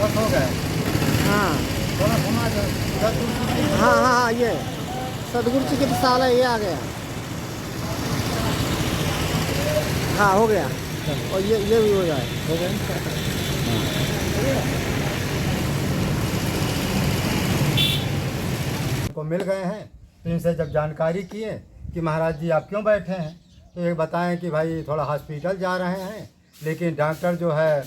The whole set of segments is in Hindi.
बस हो गया। हाँ थोड़ा घुमा दो, उधर दूर हाँ हाँ हाँ, ये सदगुरु चिकित्सालय ये आ गया। हाँ हो गया, और ये भी हो जाए। हो गया। को मिल गए हैं तो इनसे जब जानकारी किए कि महाराज जी आप क्यों बैठे हैं, तो ये बताएं कि भाई थोड़ा हॉस्पिटल जा रहे हैं, लेकिन डॉक्टर जो है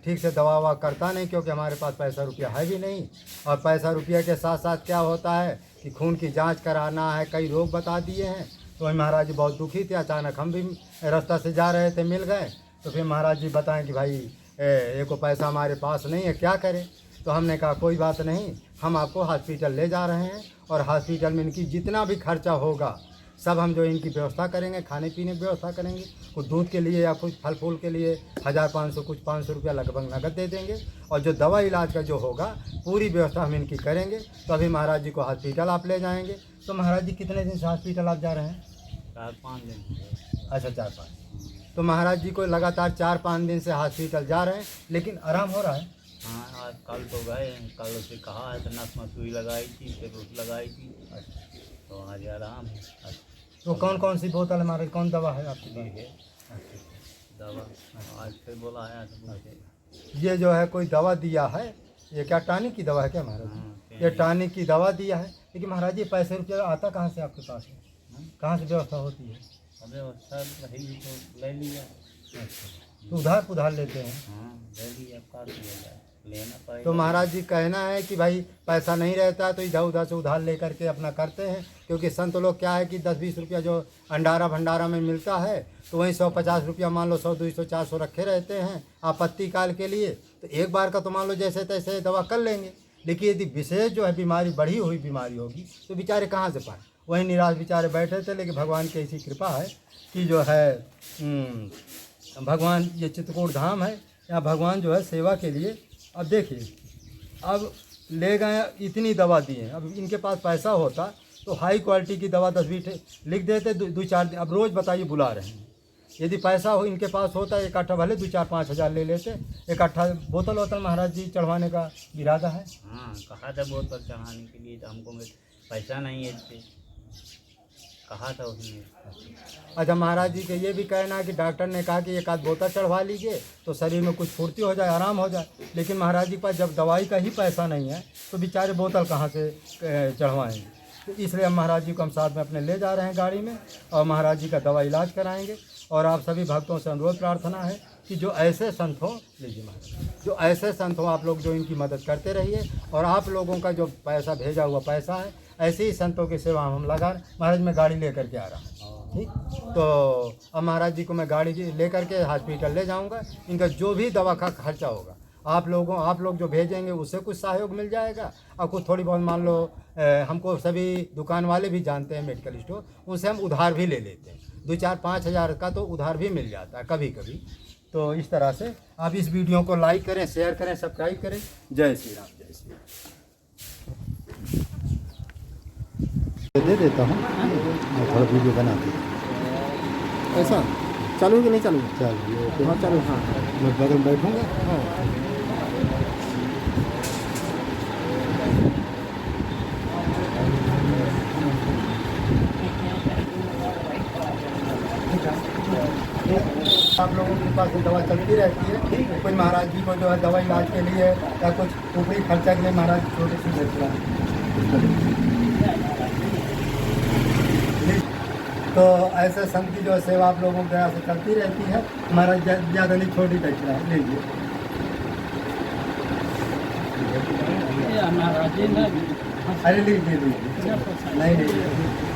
ठीक से दवा ववा करता नहीं, क्योंकि हमारे पास पैसा रुपया है भी नहीं। और पैसा रुपया के साथ साथ क्या होता है कि खून की जांच कराना है, कई रोग बता दिए हैं। तो वही महाराज जी बहुत दुखी थे। अचानक हम भी रास्ता से जा रहे थे, मिल गए। तो फिर महाराज जी बताएं कि भाई एक को पैसा हमारे पास नहीं है, क्या करें। तो हमने कहा कोई बात नहीं, हम आपको हॉस्पिटल ले जा रहे हैं, और हॉस्पिटल में इनकी जितना भी खर्चा होगा सब हम जो इनकी व्यवस्था करेंगे, खाने पीने की व्यवस्था करेंगे। कुछ दूध के लिए या कुछ फल फूल के लिए 1500 कुछ 500 रुपया लगभग नगद दे देंगे, और जो दवा इलाज का जो होगा पूरी व्यवस्था हम इनकी करेंगे। तो अभी महाराज जी को हॉस्पिटल आप ले जाएंगे। तो महाराज जी कितने दिन से हॉस्पिटल आप जा रहे हैं? 4-5 दिन। अच्छा, 4-5। तो महाराज जी को लगातार 4-5 दिन से हॉस्पिटल जा रहे हैं, लेकिन आराम हो रहा है? हाँ, आज कल तो गए, कल उसे कहा है तो नस में सुई लगाई थी, फिर उस लगाई थी, तो आज आराम है। तो कौन कौन सी बोतल है महाराज, कौन दवा है आपके ये पास? है दवा, आज फिर बोला है तो मुझे। ये जो है कोई दवा दिया है, ये क्या टॉनिक की दवा है क्या महाराज जी? हाँ, ये टॉनिक की दवा दिया है, लेकिन महाराज जी पैसे रुपया आता कहाँ से आपके पास है? कहाँ से व्यवस्था होती है? अबे अच्छा रही तो ले लिया। तो उधार पुधार लेते हैं? हाँ, ले लिया, काट लिया, लेना पड़ेगा। तो महाराज जी कहना है कि भाई पैसा नहीं रहता तो इधर उधर से उधार लेकर के अपना करते हैं, क्योंकि संत लोग क्या है कि 10-20 रुपया जो अंडारा भंडारा में मिलता है, तो वहीं 150 रुपया मान लो 100-200-400 रखे रहते हैं आपत्ति काल के लिए। तो एक बार का तो मान लो जैसे तैसे दवा कर लेंगे, लेकिन यदि विशेष जो है बीमारी, बढ़ी हुई बीमारी होगी, तो बेचारे कहाँ से पाए। वहीं निराश बेचारे बैठे थे, लेकिन भगवान की ऐसी कृपा है कि जो है भगवान, ये चित्रकूट धाम है, यहाँ भगवान जो है सेवा के लिए। अब देखिए, अब ले गए, इतनी दवा दी है। अब इनके पास पैसा होता तो हाई क्वालिटी की दवा 10-20 लिख देते, 2-4 दिन। अब रोज़ बताइए बुला रहे हैं। यदि पैसा हो इनके पास होता, एक आठा भले 2-4-5 हज़ार ले लेते, एक आठा बोतल वोतल महाराज जी चढ़वाने का इरादा है। हाँ, कहा था बोतल चढ़ाने के लिए, तो हमको पैसा नहीं है इससे, कहा था उसने। अच्छा, महाराज जी के ये भी कहना है कि डॉक्टर ने कहा कि एक आध बोतल चढ़वा लीजिए तो शरीर में कुछ फुर्ती हो जाए, आराम हो जाए। लेकिन महाराज जी के पास जब दवाई का ही पैसा नहीं है, तो बेचारे बोतल कहाँ से चढ़वाएंगे। तो इसलिए हम महाराज जी को हम साथ में अपने ले जा रहे हैं गाड़ी में, और महाराज जी का दवा इलाज कराएंगे। और आप सभी भक्तों से अनुरोध प्रार्थना है कि जो ऐसे संत हों, लीजिए महाराज, जो ऐसे संत हों, आप लोग जो इनकी मदद करते रहिए। और आप लोगों का जो पैसा भेजा हुआ पैसा है, ऐसे ही संतों की सेवा हम लगा। महाराज मैं गाड़ी लेकर के आ रहा हूँ, ठीक। तो अब महाराज जी को मैं गाड़ी लेकर के हॉस्पिटल ले जाऊंगा। इनका जो भी दवा का खर्चा होगा, आप लोग जो भेजेंगे उससे कुछ सहयोग मिल जाएगा, और कुछ थोड़ी बहुत मान लो हमको सभी दुकान वाले भी जानते हैं, मेडिकल स्टोर, उनसे हम उधार भी ले लेते हैं। 2-4-5 हज़ार का तो उधार भी मिल जाता है कभी कभी। तो इस तरह से आप इस वीडियो को लाइक करें, शेयर करें, सब्सक्राइब करें। जय श्री राम, जय श्री राम। दे देता हूँ, थोड़ा वीडियो बना दे। ऐसा चालू कि नहीं चालू? चलिए, हाँ चालू, हाँ। मैं बगल में बैठूँगा। हाँ आप लोगों के पास दवा चलती रहती है, कोई महाराज जी को जो है दवा इलाज के लिए या कुछ ऊपरी खर्चा के लिए महाराज छोटी सी देते हैं। तो ऐसे संत की जो सेवा आप लोगों के यहाँ से चलती रहती है। महाराज ज़्यादा नहीं, छोटी टचरा है, लीजिए। अरे लीजिए लीजिए, नहीं लीजिए।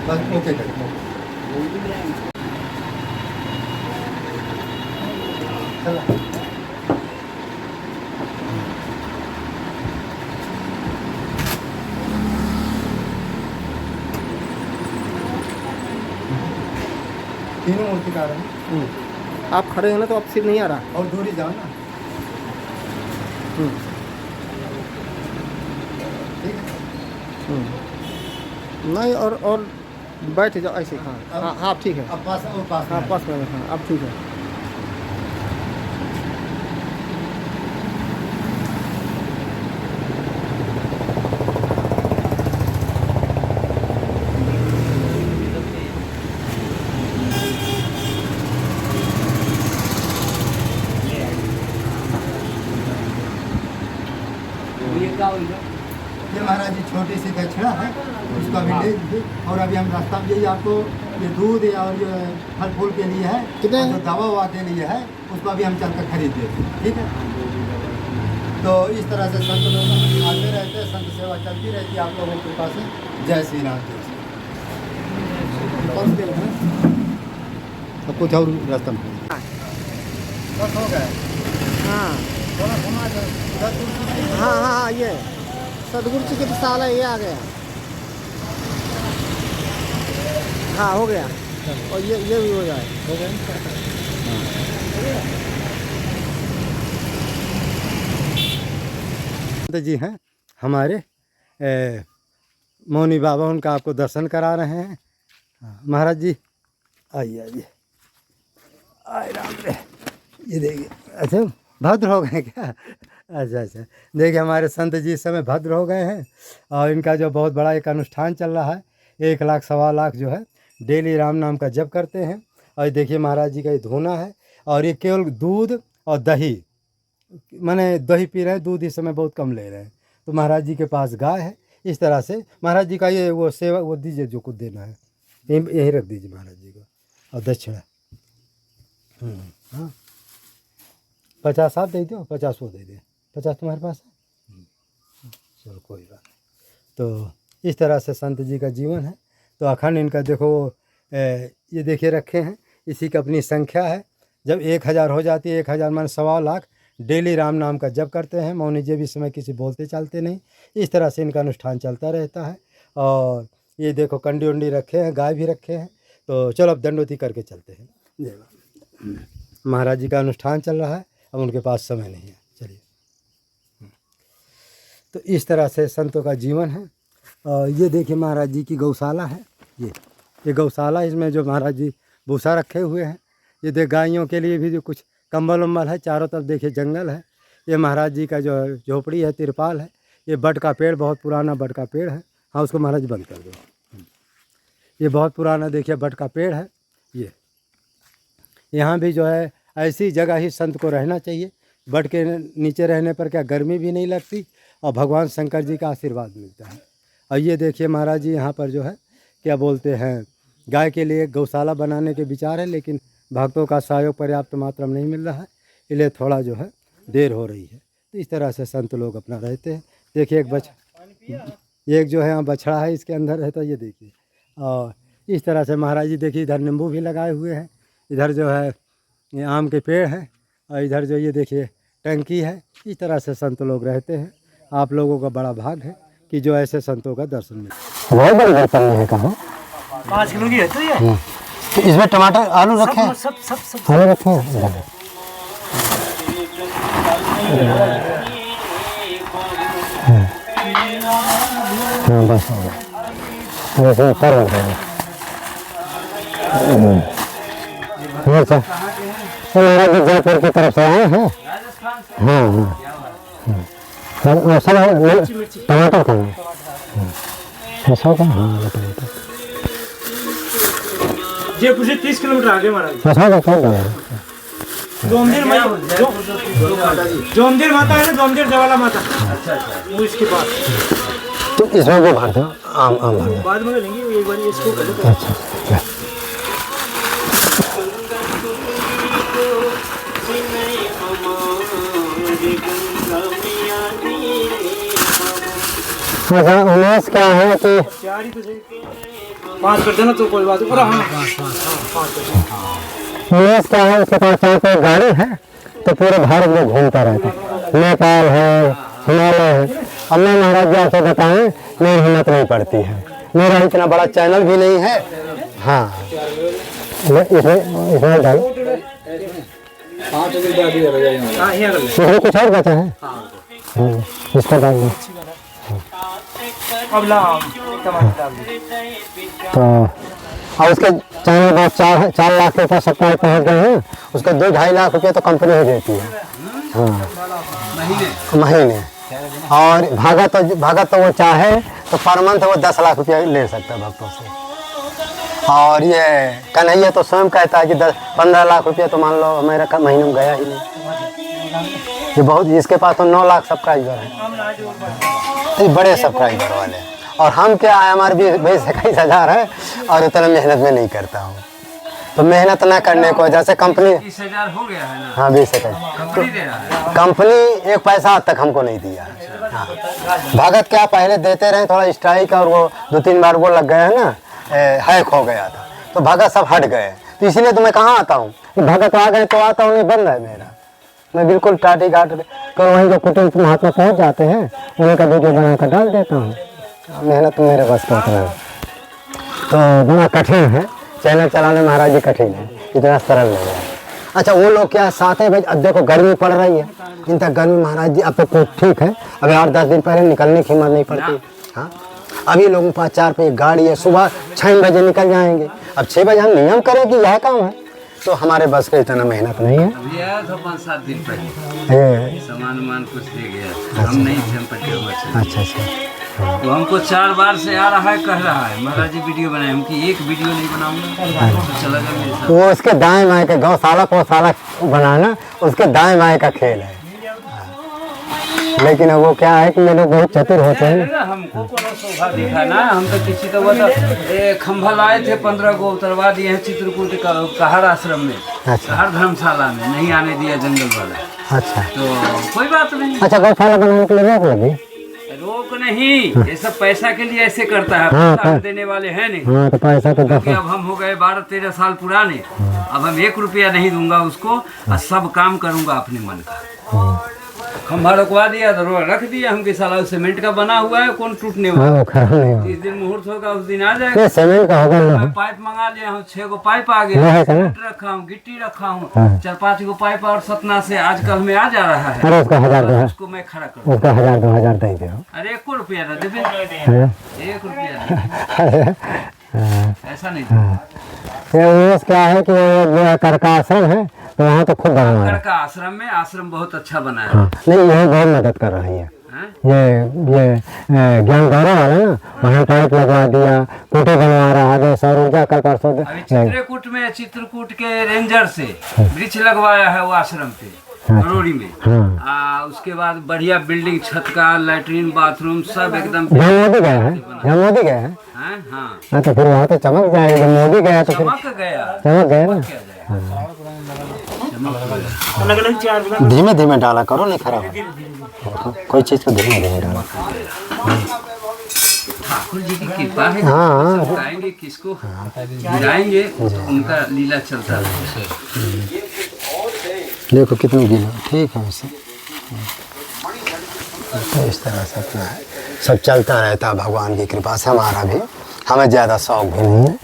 बस ओके चलो। तीनों मूर्तिकार हैं। आप खड़े हैं ना, तो आप सिर नहीं आ रहा। और दूरी जाओ ना, ठीक है। नहीं, और बैठ जाओ ऐसे। हाँ हाँ हाँ ठीक है। अब पास वो पास हाँ में पास में, हाँ अब ठीक है। ये महाराज जी छोटी सी दक्षिणा है, उसका भी ले लीजिए। और अभी हम रास्ता में यही आपको ये दूध और ये फल फूल के लिए है, कितने? और जो दवा ववा के लिए है उसका भी हम चलकर खरीद देते हैं, ठीक है। तो इस तरह से संत लोग आते रहते हैं, संत सेवा चलती रहती है आप लोगों के पास है। जय श्री राम। जय श्री राम। अब कुछ और रास्ता में बस हो गया। हाँ थोड़ा घुमा दो उधर तुलसी हाँ हाँ हाँ, ये सदगुरु चिकित्सालय ये आ गया। हाँ हो गया। और ये भी हो जाए। हो गया। संत जी हैं हमारे मौनी बाबा, उनका आपको दर्शन करा रहे हैं। महाराज जी आइए आइए। आए राम रे, ये देखिए। अच्छा भद्र हो गए क्या? अच्छा अच्छा, देखिए हमारे संत जी इस समय भद्र हो गए हैं और इनका जो बहुत बड़ा एक अनुष्ठान चल रहा है, 1 लाख सवा लाख जो है डेली राम नाम का जप करते हैं। और देखिए महाराज जी का ये धूना है और ये केवल दूध और दही, माने दही पी रहे हैं, दूध इस समय बहुत कम ले रहे हैं। तो महाराज जी के पास गाय है। इस तरह से महाराज जी का ये वो सेवा वो दीजिए, जो कुछ देना है यही रख दीजिए महाराज जी को। और दक्षिणा हाँ 50 आप दे दो, 50 वो दे दे। 50 तुम्हारे पास है? चलो कोई बात नहीं। तो इस तरह से संत जी का जीवन है। तो अखंड इनका देखो ये देखिए रखे हैं, इसी की अपनी संख्या है। जब 1000 हो जाती है, 1000 मान सवा लाख डेली राम नाम का जप करते हैं। मौनी जी भी इस समय किसी बोलते चालते नहीं। इस तरह से इनका अनुष्ठान चलता रहता है। और ये देखो कंडी उंडी रखे हैं, गाय भी रखे हैं। तो चलो अब दंडोती करके चलते हैं। जय बाबा। महाराज जी का अनुष्ठान चल रहा है, अब उनके पास समय नहीं है। चलिए। तो इस तरह से संतों का जीवन है। और ये देखिए महाराज जी की गौशाला है। ये गौशाला, इसमें जो महाराज जी भूसा रखे हुए हैं। ये देख गायों के लिए भी जो कुछ कंबल उम्बल है। चारों तरफ देखिए जंगल है। ये महाराज जी का जो झोपड़ी है, तिरपाल है। ये बट का पेड़, बहुत पुराना बट का पेड़ है। हाँ उसको महाराज बंद कर दो। ये बहुत पुराना देखिए बट का पेड़ है। ये यहाँ भी जो है ऐसी जगह ही संत को रहना चाहिए। बट के नीचे रहने पर क्या गर्मी भी नहीं लगती और भगवान शंकर जी का आशीर्वाद मिलता है। और ये देखिए महाराज जी यहाँ पर जो है क्या बोलते हैं, गाय के लिए गौशाला बनाने के विचार है, लेकिन भक्तों का सहयोग पर्याप्त मात्रा में नहीं मिल रहा है, इसलिए थोड़ा जो है देर हो रही है। तो इस तरह से संत लोग अपना रहते हैं। देखिए एक जो है यहाँ बछड़ा है, इसके अंदर रहता है। ये देखिए। और इस तरह से महाराज जी देखिए इधर नींबू भी लगाए हुए हैं। इधर जो है ये आम के पेड़ हैं और इधर जो ये देखिए टंकी है। इस तरह से संत लोग रहते हैं। आप लोगों का बड़ा भाग है कि जो ऐसे संतों का दर्शन मिले। बहुत बड़ी बर्तन है कहाँ 5 किलो की है तो ये तो इसमें टमाटर आलू रखे हैं, सब आलू रखे हैं। बस हो गया। वैसे ऊपर रख देंगे। जयपुर की तरफ से आए हैं। हाँ हाँ सब टमाटर का ऐसा का। हाँ टमाटर जयपुर से 30 किलोमीटर आगे महाराज। ऐसा का जोमदेर माता है ना, जोमदेर जवाला माता। अच्छा वो इसके बाद तो इसमें वो भर दो, आम भर दो। बाद में लेंगे, एक बार इसको कर दो। अच्छा अच्छा। उमेश क्या है कि 5 कर देना तो कोई बात नहीं। उमेश क्या है, उसके पास कोई गाड़ी है तो पूरे भारत में घूमता रहता है। नेपाल है, हिमालय है। अब मैं महाराज जी आपसे बताएं, मेरी हिम्मत नहीं पड़ती है, मेरा इतना बड़ा चैनल भी नहीं है। हाँ इसमें डालो। इसमें कुछ और बचा है, इसको डाल दो। अब ला टमाटर डाल दो। तो और उसके चैनल पर 4 लाख के ऊपर सप्लाई पहुँच गए हैं, उसके 2-2.5 लाख रुपये तो कंपनी हो देती है। हाँ, महीने। और भगत तो वो चाहे तो पर मंथ वो 10 लाख रुपया ले सकता है भक्तों से। और ये कन्हैया तो स्वयं कहता है कि 10-15 लाख रुपया तो मान लो मेरा महीने में गया ही नहीं। ये बहुत, जिसके पास तो 9 लाख सब्सक्राइबर है, ये बड़े सब्सक्राइबर वाले। और हम क्या है, हमारे भी 20-21 है और उतना मेहनत में नहीं करता हूँ। तो मेहनत ना करने को वजह से कंपनी 20,000 हो गया है ना। हाँ 20,000 कंपनी 1 पैसा आज तक हमको नहीं दिया। हाँ, भगत क्या पहले देते रहे, थोड़ा स्ट्राइक और वो 2-3 बार वो लग गया है ना, हैक हो गया था, तो भगत सब हट गए। तो इसलिए तो मैं कहाँ आता हूँ, भगत आ गए तो आता हूँ, नहीं बंद है मेरा। मैं बिल्कुल टाटी घाट कर वहीं जो कुटुंब महात्मा पहुँच जाते हैं उन्हीं का वीडियो बना कर डाल देता हूँ। मेहनत मेरे बस का उतना है, तो बड़ा कठिन है चैनल चलाने महाराज जी, कठिन है, इतना सरल नहीं है। अच्छा वो लोग क्या साथ है भाई, अब देखो गर्मी पड़ रही है, इन तक गर्मी महाराज जी अब तो ठीक है, अभी 8-10 दिन पहले निकलने की हिम्मत नहीं पड़ती। हाँ, अभी लोगों के पास 4 पे गाड़ी है, सुबह 6 बजे निकल जाएंगे। अब 6 बजे हम नियम करें कि यह काम है, तो हमारे बस का इतना मेहनत नहीं है। अभी आया था 5-7 दिन पहले, सामान कुछ दे गया, हम नहीं थे, हम पट्टे। अच्छा वो हमको 4 बार से आ रहा है, कह रहा है महाराज जी वीडियो बनाए, हम कि एक वीडियो नहीं बनाऊंगा, तो चला गया मेरे साथ। वो उसके दाएं बाएं के गौशाला पौशाला बनाना उसके दाएं बाएं का खेल है। लेकिन वो क्या है कि ये लोग बहुत चतुर होते हैं। हमको कोनो शोभा दिखा ना, हम तो किसी तो खंभा लाए थे 15 को उतरवा दिए हैं चित्रकूट कहर आश्रम में। अच्छा, हर धर्मशाला में नहीं आने दिया जंगल वाला। अच्छा, तो कोई बात नहीं। अच्छा गौशाला बनाने के लिए रोक लगी? रोक नहीं, ये सब पैसा के लिए ऐसे करता है, हाँ, पैसा देने वाले हैं नहीं। हाँ, तो पैसा तो क्योंकि अब हम हो गए 12-13 साल पुराने, अब हम 1 रुपया नहीं दूंगा उसको, और सब काम करूंगा अपने मन का। खंभा रुकवा दिया तो रख दिया, हम के साला सीमेंट का बना हुआ है, कौन टूटने वाला। हाँ, खराब नहीं होगा। 30 दिन मुहूर्त होगा, उस दिन आ जाएगा। ये सीमेंट का होगा ना? मैं पाइप मंगा लिया हूँ, 6 गो पाइप आ गया, रखा हूँ, गिट्टी रखा हूँ, 4-5 गो पाइप और सतना से आजकल में आ जा रहा है। अरे उसका 1000-2000, उसको मैं खड़ा करूँ, उसका 1000-2000 दे दो। अरे 1 रुपया ना देवे, 1 रुपया ऐसा नहीं। ये क्या है कि वो करका आश्रम है, तो वहाँ तो खुद बना है। करका आश्रम में आश्रम बहुत अच्छा बना है। हाँ, नहीं ये बहुत मदद कर रही है। ये ज्ञान गौरव वाला ना, वहाँ पाइप लगवा दिया, कुटी बनवा रहा है, सौर ऊर्जा कल परसों। चित्रकूट के रेंजर से वृक्ष लगवाया है वो आश्रम पे रोड़ी में। हाँ, उसके बाद बढ़िया बिल्डिंग, छत का, लैट्रिन, बाथरूम सब एकदम। मोदी गए हैं, मोदी गए हैं। हाँ, तो फिर वहाँ तो चमक जाएगा, जब मोदी गया तो चमक गया ना। धीमे धीमे डाला करो, नहीं खराब हो। कोई चीज़ को धीमे धीमे डाला। ठाकुर जी की कृपा है। हाँ, गाएंगे किसको गिराएंगे, उनका लीला चलता है। देखो कितनी गिलो, ठीक है वैसे। तो इस तरह से अपना है, सब चलता रहता है भगवान की कृपा से। हमारा भी, हमें ज़्यादा शौक भी नहीं है,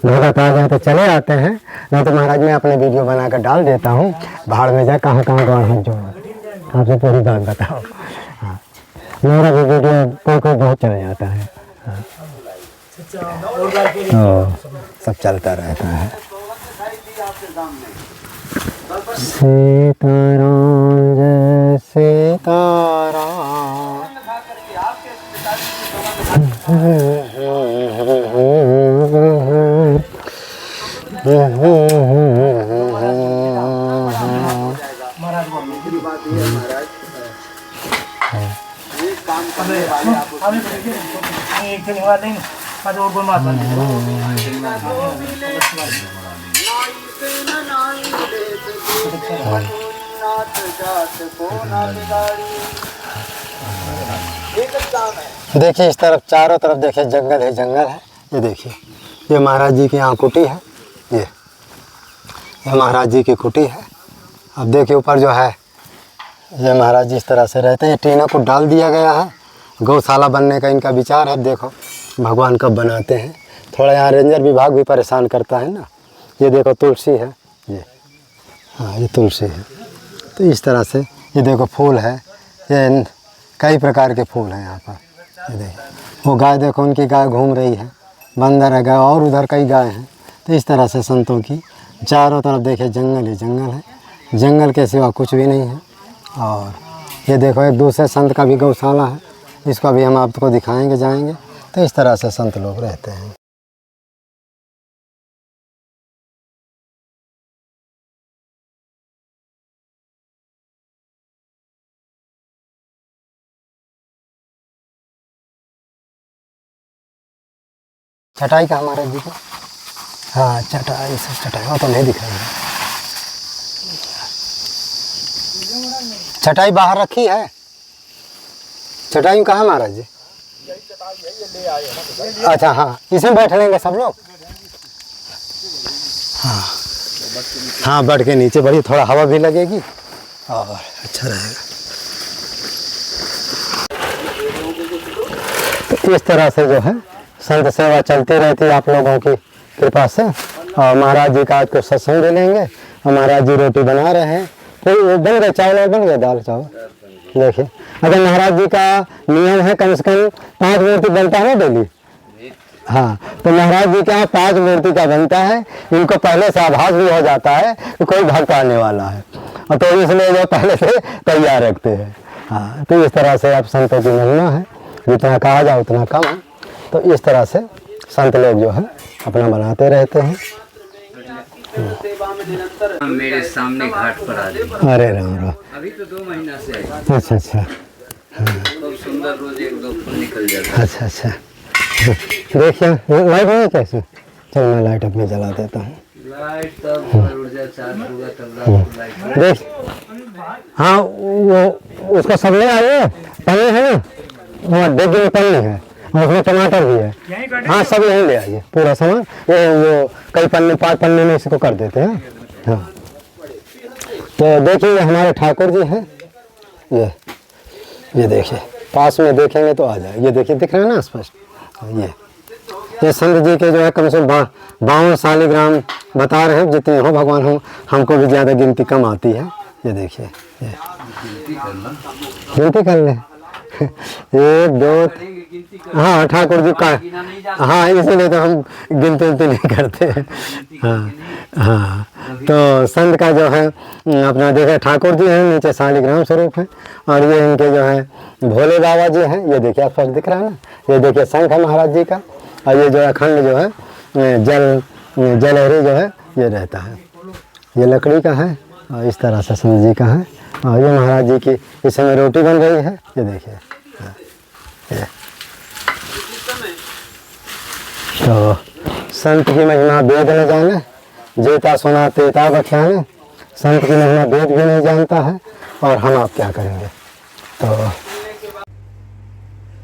भगत आ जाए तो चले आते हैं, नहीं तो महाराज मैं अपने वीडियो बनाकर डाल देता हूँ, भाड़ में जाए कहाँ गौर हाथ जोड़, आपसे पूरी बात बताओ। हाँ, मेरा भी वीडियो कोई बहुत चल जाता है। हाँ, तो सब चलता रहता है। सीताराम जय सीताराम। देखिए इस तरफ चारों तरफ देखिए जंगल है, जंगल है। ये देखिए, ये महाराज जी की यहाँ कुटी है, ये महाराज जी की कुटी है। अब देखिए ऊपर जो है, ये महाराज जी इस तरह से रहते हैं। टीना को डाल दिया गया है, गौशाला बनने का इनका विचार है। देखो भगवान कब बनाते हैं, थोड़ा यहाँ रेंजर विभाग भी परेशान करता है ना। ये देखो तुलसी है, ये हाँ ये तुलसी है। तो इस तरह से ये देखो फूल है, ये कई प्रकार के फूल हैं यहाँ पर। ये देखो वो गाय, देखो उनकी गाय घूम रही है, बंदर है, गाय और उधर कई गाय हैं। तो इस तरह से संतों की चारों तरफ देखे जंगल ही जंगल है, जंगल के सिवा कुछ भी नहीं है। और ये देखो एक दूसरे संत का भी गौशाला है, इसको भी हम आपको दिखाएंगे जाएंगे। तो इस तरह से संत लोग रहते हैं। चटाई का हमारा जी का, हाँ चटाई से चटाई वो तो नहीं दिख रही है। चटाई बाहर रखी है, चटाई कहाँ महाराज जी? अच्छा हाँ, इसमें बैठ लेंगे सब लोग। हाँ हाँ, बैठ के नीचे बढ़िया, थोड़ा हवा भी लगेगी और अच्छा रहेगा। तो इस तरह से जो है संत सेवा चलती रहती है आप लोगों की कृपा से। और महाराज जी का आज को सत्संग ले लेंगे। और महाराज जी रोटी बना रहे हैं, कोई बन गए चावल बन गए, दाल चावल देखिए। अगर महाराज जी का नियम है कम से कम 5 मूर्ति बनता है ना डेली। हाँ, तो महाराज जी के यहाँ 5 मूर्ति का बनता है। इनको पहले से आभास भी हो जाता है कि कोई भक्त आने वाला है, और तो इसलिए जो पहले से तैयार रखते हैं। हाँ, तो इस तरह से आप संतों की महिमा है, जितना कहा जाए उतना कम है। तो इस तरह से संत लोग जो है अपना बनाते रहते हैं। मेरे सामने घाट पर आ जाए। अरे राम राम, अभी तो 2 महीना से आई। अच्छा अच्छा, बहुत सुंदर, रोज 1-2 फूल निकल जाता है। अच्छा अच्छा। देखिए लाइट है कैसे? चल मैं लाइट अपनी जला देता हूँ। लाइट तब ऊर्जा चार्ज होगा तब रात को लाइट। देख, हाँ वो उसका सब ले आइए, पन्नी है ना, वहाँ डेगी में पन्नी है और उसमें टमाटर भी है। हाँ सब यहीं ले आइए पूरा सामान। ये कई पन्नी 5 पन्नी में इसको कर देते हैं। हाँ, तो देखिए हमारे ठाकुर जी हैं, ये देखिए पास में देखेंगे तो आ जाए। ये देखिए दिख रहा है ना स्पष्ट। ये संत जी के जो है कम से कम 52 शालिग्राम बता रहे हैं। जितने हो भगवान हो, हमको भी ज़्यादा गिनती कम आती है। ये देखिए, ये गिनती कर ले 1 2, हाँ ठाकुर जी का, हाँ इसीलिए तो हम गिनती नहीं करते हैं। हाँ हाँ, तो संत का जो है अपना देखे ठाकुर जी हैं, नीचे शालिग्राम स्वरूप है। और ये इनके जो है भोले बाबा जी हैं। ये देखिए आप दिख रहा है ना, ये देखिए शंख है महाराज जी का। और ये जो है अखंड जो है जलहरी जो है ये रहता है, ये लकड़ी का है। और इस तरह से संत जी का है। और ये महाराज जी की इस समय रोटी बन रही है। ये देखिए, ये तो संत की महिमा वेद न जाने, जेता सुना तेता बख्याने। संत की महिमा वेद भी नहीं जानता है, और हम आप क्या करेंगे।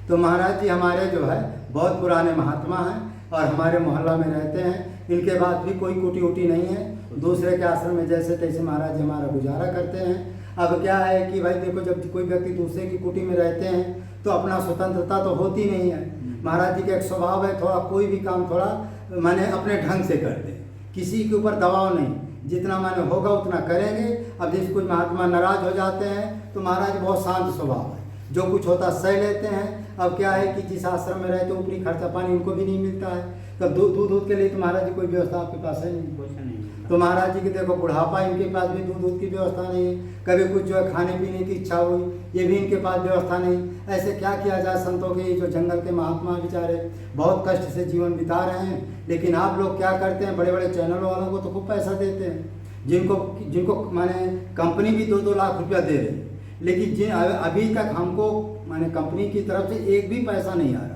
तो महाराज जी हमारे जो है बहुत पुराने महात्मा हैं और हमारे मोहल्ला में रहते हैं। इनके बाद भी कोई कुटी उटी नहीं है। दूसरे के आश्रम में जैसे तैसे महाराज जी हमारा गुजारा करते हैं। अब क्या है कि भाई देखो, जब कोई व्यक्ति दूसरे की कुटी में रहते हैं तो अपना स्वतंत्रता तो होती नहीं है। महाराज जी का एक स्वभाव है, थोड़ा कोई भी काम थोड़ा माने अपने ढंग से कर दे, किसी के ऊपर दबाव नहीं, जितना माने होगा उतना करेंगे। अब जैसे कोई महात्मा नाराज हो जाते हैं तो महाराज बहुत शांत स्वभाव है, जो कुछ होता सह लेते हैं। अब क्या है कि जिस आश्रम में रहते ऊपरी खर्चा पानी उनको भी नहीं मिलता है। तब दूध के लिए तो महाराज जी कोई व्यवस्था आपके पास है नहीं, कुछ नहीं। तो महाराज जी के देखो बुढ़ापा, इनके पास भी दूध की व्यवस्था नहीं है। कभी कुछ जो है खाने पीने की इच्छा हुई, ये भी इनके पास व्यवस्था नहीं। ऐसे क्या किया जाए। संतों के जो जंगल के महात्मा बेचारे बहुत कष्ट से जीवन बिता रहे हैं। लेकिन आप लोग क्या करते हैं, बड़े बड़े चैनल वालों को तो खूब पैसा देते हैं, जिनको माने कंपनी भी 2-2 लाख रुपया दे रहे हैं। लेकिन अभी तक हमको माने कंपनी की तरफ से एक भी पैसा नहीं आ रहा।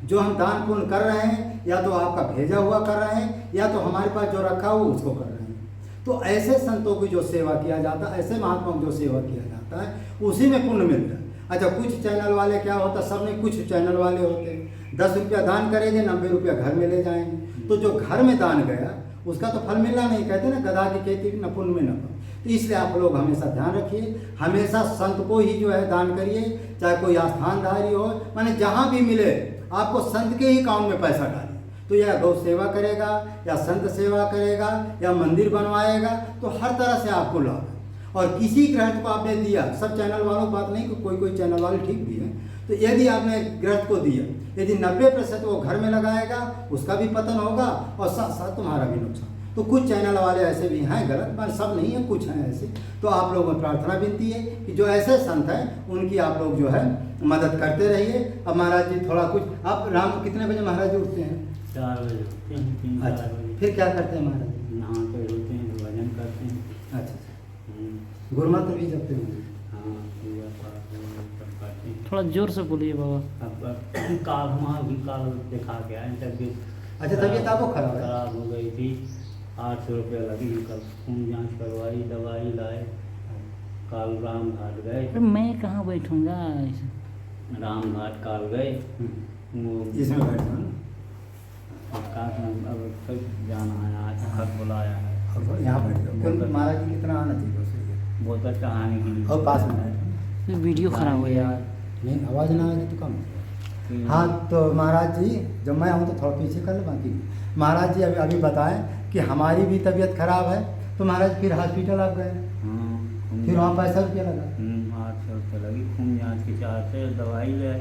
जो हम दान पुण्य कर रहे हैं, या तो आपका भेजा हुआ कर रहे हैं, या तो हमारे पास जो रखा हुआ उसको कर रहे हैं। तो ऐसे संतों की जो सेवा किया जाता है, ऐसे महात्माओं की जो सेवा किया जाता है, उसी में पुण्य मिलता है। अच्छा, कुछ चैनल वाले क्या होता है, सब नहीं, कुछ चैनल वाले होते हैं 10 रुपया दान करेंगे, 90 रुपया घर में ले जाएंगे। तो जो घर में दान गया उसका तो फल मिलना नहीं। कहते ना गधा की खेती न पुण्य में न फल। तो इसलिए आप लोग हमेशा ध्यान रखिए, हमेशा संत को ही जो है दान करिए। चाहे कोई आस्थानधारी हो, माने जहाँ भी मिले आपको संत के ही अकाउंट में पैसा डालिए। तो या गौ सेवा करेगा, या संत सेवा करेगा, या मंदिर बनवाएगा, तो हर तरह से आपको लाभ है। और किसी ग्रह को आपने दिया, सब चैनल वालों को बात नहीं कि कोई चैनल वाले ठीक भी है, तो यदि आपने गृहस्थ को दिया, यदि 90% वो घर में लगाएगा उसका भी पतन होगा और साथ साथ तुम्हारा भी नुकसान। तो कुछ चैनल वाले ऐसे भी हैं, गलत बात सब नहीं है, कुछ हैं ऐसे। तो आप लोगों को प्रार्थना विनती है कि जो ऐसे संत हैं उनकी आप लोग जो है मदद करते रहिए। अब महाराज जी थोड़ा कुछ आप राम कितने बजे महाराज जी उठते हैं? 4 बजे उठते हैं, 3-4 अच्छा, बजे फिर क्या करते हैं महाराज जी? नहाते होते हैं, भजन करते हैं। अच्छा, गुरुमंत्र भी जपते हैं? हाँ, पूजा पाठ सब करते हैं। थोड़ा जोर से बोलिए बाबा। अब काल हमारा भी काल दिखा के आए, तबीयत अच्छा, तबीयत आपको खराब है? खराब हो गई थी, 800 रुपया लगी, कल खून जांच करवाई, दवाई लाए, काल राम घाट गए। अरे मैं कहाँ बैठूंगा? राम घाट काल गए, वो इसमें बैठना ना। अब फिर जाना है, आज खत बुलाया है। और यहाँ बैठ जाओ, क्योंकि महाराज जी कितना आना चाहिए उससे। बहुत अच्छा आने के लिए और पास में बैठो। वीडियो खराब हो यार। नहीं, आवाज़ ना आएगी तो कम। हाँ, तो महाराज जी जब मैं आऊँ तो थोड़ा पीछे कर लो, बाकी महाराज जी अभी बताएं कि हमारी भी तबीयत खराब है, तो महाराज फिर हॉस्पिटल आप गए, फिर वहाँ पैसा रुपया लगा? 800 रुपये लगी, खून जांच के 4 दवाई ले,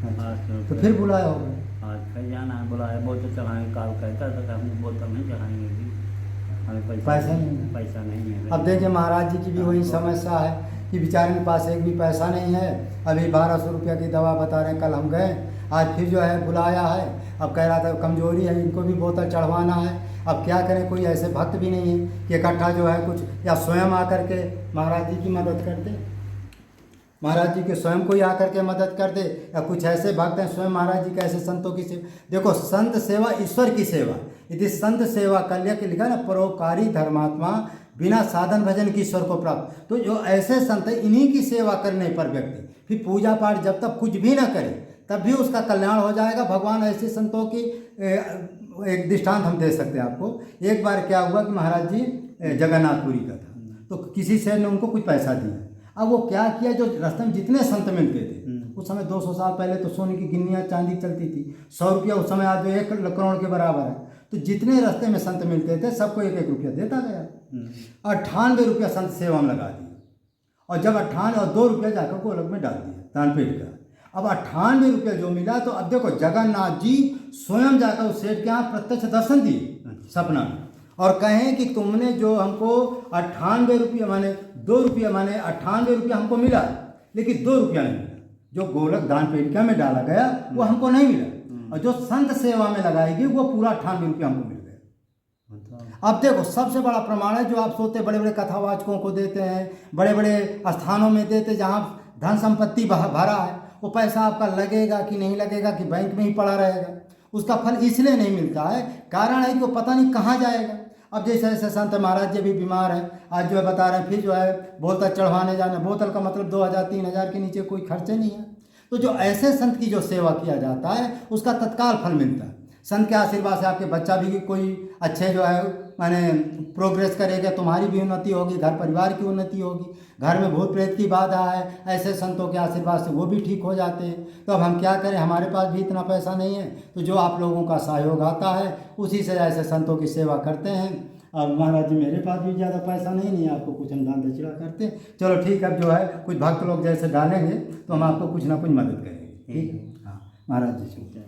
800 तो फिर बुलाया होगा? आज फिर जाना है, बुलाया। बोतल चढ़ाएंगे, काल कहता था कि हम बोतल नहीं चढ़ाएंगे जी, हमें पैसा नहीं है। अब देखिए महाराज जी की भी वही समस्या है कि बेचारे के पास एक भी पैसा नहीं है। अभी 1200 रुपया की दवा बता रहे हैं, कल हम गए, आज फिर जो है बुलाया है। अब कह रहा था कमजोरी है, इनको भी बोतल चढ़वाना है। अब क्या करें, कोई ऐसे भक्त भी नहीं है कि इकट्ठा जो है कुछ या स्वयं आकर के महाराज जी की मदद कर दे, महाराज जी के स्वयं कोई आकर के मदद कर दे, या कुछ ऐसे भक्त हैं स्वयं महाराज जी के ऐसे संतों की सेवा। देखो, संत सेवा ईश्वर की सेवा, यदि संत सेवा कल्य के लिखा ना, परोपकारी धर्मात्मा बिना साधन भजन की ईश्वर को प्राप्त। तो जो ऐसे संत है, इन्हीं की सेवा करने पर व्यक्ति फिर पूजा पाठ जब तक कुछ भी ना करे तब भी उसका कल्याण हो जाएगा। भगवान ऐसे संतों की एक दृष्टांत हम दे सकते हैं आपको। एक बार क्या हुआ कि महाराज जी जगन्नाथपुरी का था, तो किसी शहर ने उनको कुछ पैसा दिया। अब वो क्या किया, जो रास्ते में जितने संत मिलते थे, उस समय 200 साल पहले तो सोने की गिन्नियाँ चांदी चलती थी, 100 रुपया उस समय आज 1 करोड़ के बराबर है। तो जितने रास्ते में संत मिलते थे सबको 1-1 रुपया देता गया। 98 रुपया संत सेवा में लगा दिया, और जब 98 और 2 रुपया जाकर को अलग में डाल दिया दानपेट का। अब 98 रुपया जो मिला, तो अब देखो जगन्नाथ जी स्वयं जाकर उस सेठ के यहाँ प्रत्यक्ष दर्शन दिए सपना में, और कहें कि तुमने जो हमको 98 रुपया माने 2 रुपया माने 98 रुपया हमको मिला, लेकिन 2 रुपया नहीं मिला। जो गोलक दान पेटिका में डाला गया वो हमको नहीं मिला, और जो संत सेवा में लगाएगी वो पूरा 98 रुपया हमको मिल गया। अब देखो, सबसे बड़ा प्रमाण है जो आप सोते बड़े बड़े कथावाचकों को देते हैं, बड़े बड़े स्थानों में देते जहाँ धन संपत्ति भरा है, वो पैसा आपका लगेगा कि नहीं लगेगा, कि बैंक में ही पड़ा रहेगा, उसका फल इसलिए नहीं मिलता है। कारण है कि वो पता नहीं कहाँ जाएगा। अब जैसे ऐसे संत महाराज जी भी बीमार हैं, आज जो है बता रहे हैं फिर जो है बोतल चढ़वाने जाना। बोतल का मतलब 2000-3000 के नीचे कोई खर्चे नहीं है। तो जो ऐसे संत की जो सेवा किया जाता है उसका तत्काल फल मिलता है। संत के आशीर्वाद से आपके बच्चा भी कोई अच्छे जो है माने प्रोग्रेस करेगा, तुम्हारी भी उन्नति होगी, घर परिवार की उन्नति होगी। घर में भूत प्रेत की बाधा है, ऐसे संतों के आशीर्वाद से वो भी ठीक हो जाते हैं। तो अब हम क्या करें, हमारे पास भी इतना पैसा नहीं है, तो जो आप लोगों का सहयोग आता है उसी से ऐसे संतों की सेवा करते हैं। अब महाराज जी मेरे पास भी ज़्यादा पैसा नहीं है, आपको कुछ हम दान दक्षिणा करते हैं। चलो ठीक है, अब जो है कुछ भक्त लोग जैसे डालेंगे तो हम आपको कुछ ना कुछ मदद करेंगे। ठीक है, हाँ महाराज जी।